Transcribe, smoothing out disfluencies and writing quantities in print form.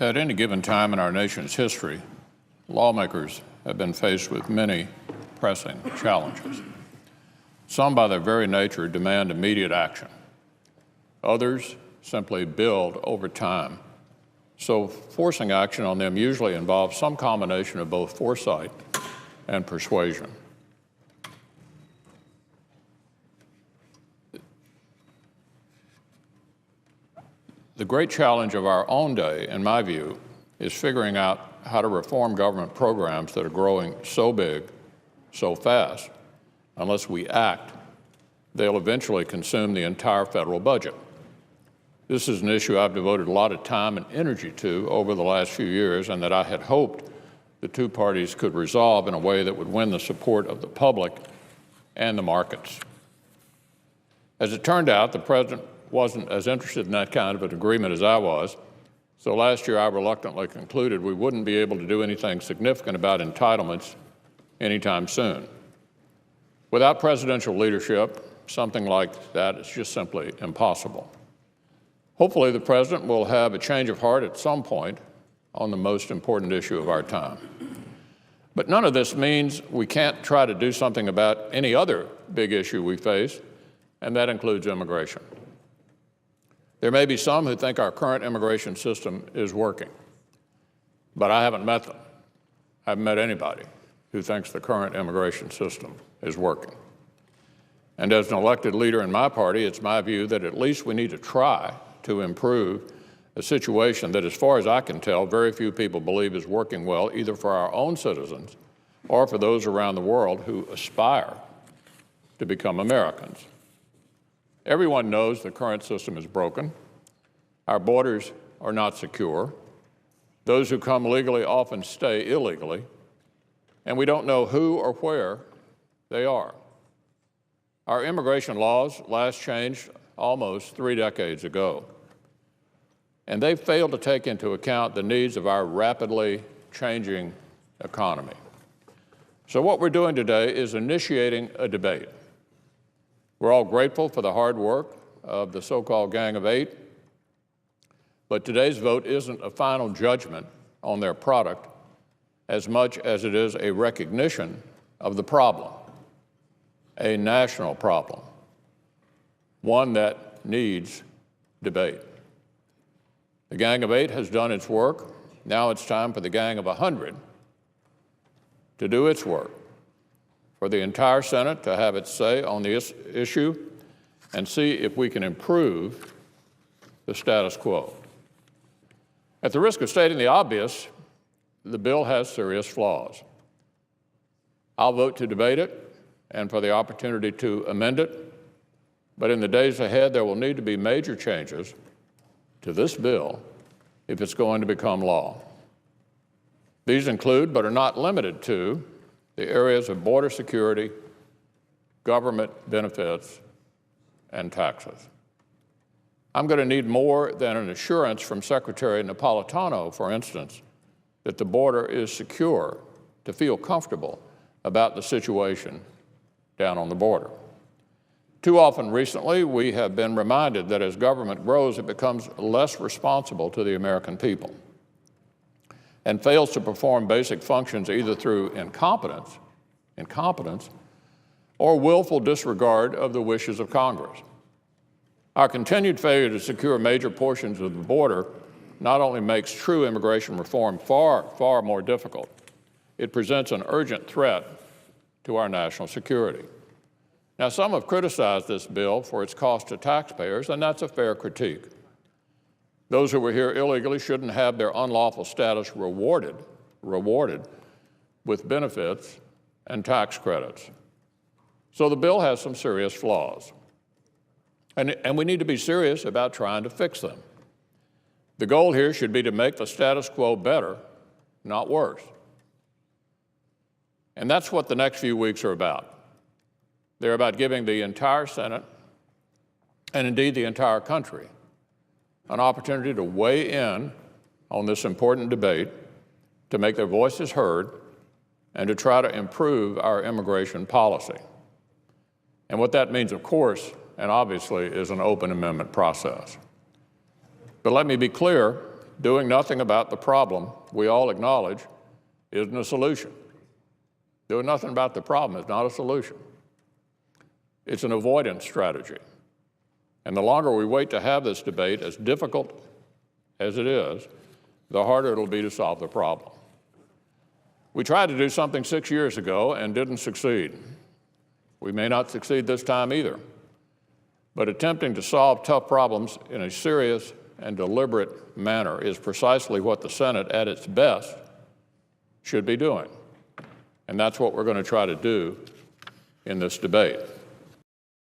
At any given time in our nation's history, lawmakers have been faced with many pressing challenges. Some, by their very nature, demand immediate action. Others simply build over time. So forcing action on them usually involves some combination of both foresight and persuasion. The great challenge of our own day, in my view, is figuring out how to reform government programs that are growing so big, so fast. Unless we act, they'll eventually consume the entire federal budget. This is an issue I've devoted a lot of time and energy to over the last few years, and that I had hoped the two parties could resolve in a way that would win the support of the public and the markets. As it turned out, the President wasn't as interested in that kind of an agreement as I was, so last year I reluctantly concluded we wouldn't be able to do anything significant about entitlements anytime soon. Without presidential leadership, something like that is just simply impossible. Hopefully, the President will have a change of heart at some point on the most important issue of our time. But none of this means we can't try to do something about any other big issue we face, and that includes immigration. There may be some who think our current immigration system is working, but I haven't met them. I haven't met anybody who thinks the current immigration system is working. And as an elected leader in my party, it's my view that at least we need to try to improve a situation that, as far as I can tell, very few people believe is working well, either for our own citizens or for those around the world who aspire to become Americans. Everyone knows the current system is broken. Our borders are not secure. Those who come legally often stay illegally, and we don't know who or where they are. Our immigration laws last changed almost 3 decades ago, and they've failed to take into account the needs of our rapidly changing economy. So what we're doing today is initiating a debate. We're all grateful for the hard work of the so-called Gang of Eight, but today's vote isn't a final judgment on their product as much as it is a recognition of the problem, a national problem, one that needs debate. The Gang of Eight has done its work. Now it's time for the Gang of 100 to do its work, for the entire Senate to have its say on this issue and see if we can improve the status quo. At the risk of stating the obvious, the bill has serious flaws. I'll vote to debate it and for the opportunity to amend it, but in the days ahead, there will need to be major changes to this bill if it's going to become law. These include, but are not limited to, the areas of border security, government benefits, and taxes. I'm going to need more than an assurance from Secretary Napolitano, for instance, that the border is secure, to feel comfortable about the situation down on the border. Too often recently, we have been reminded that as government grows, it becomes less responsible to the American people and fails to perform basic functions either through incompetence, or willful disregard of the wishes of Congress. Our continued failure to secure major portions of the border not only makes true immigration reform far, far more difficult, it presents an urgent threat to our national security. Now, some have criticized this bill for its cost to taxpayers, and that's a fair critique. Those who were here illegally shouldn't have their unlawful status rewarded with benefits and tax credits. So the bill has some serious flaws, and we need to be serious about trying to fix them. The goal here should be to make the status quo better, not worse. And that's what the next few weeks are about. They're about giving the entire Senate, and indeed the entire country, an opportunity to weigh in on this important debate, to make their voices heard, and to try to improve our immigration policy. And what that means, of course, and obviously, is an open amendment process. But let me be clear, doing nothing about the problem we all acknowledge isn't a solution. Doing nothing about the problem is not a solution. It's an avoidance strategy. And the longer we wait to have this debate, as difficult as it is, the harder it'll be to solve the problem. We tried to do something 6 years ago and didn't succeed. We may not succeed this time either. But attempting to solve tough problems in a serious and deliberate manner is precisely what the Senate, at its best, should be doing. And that's what we're going to try to do in this debate.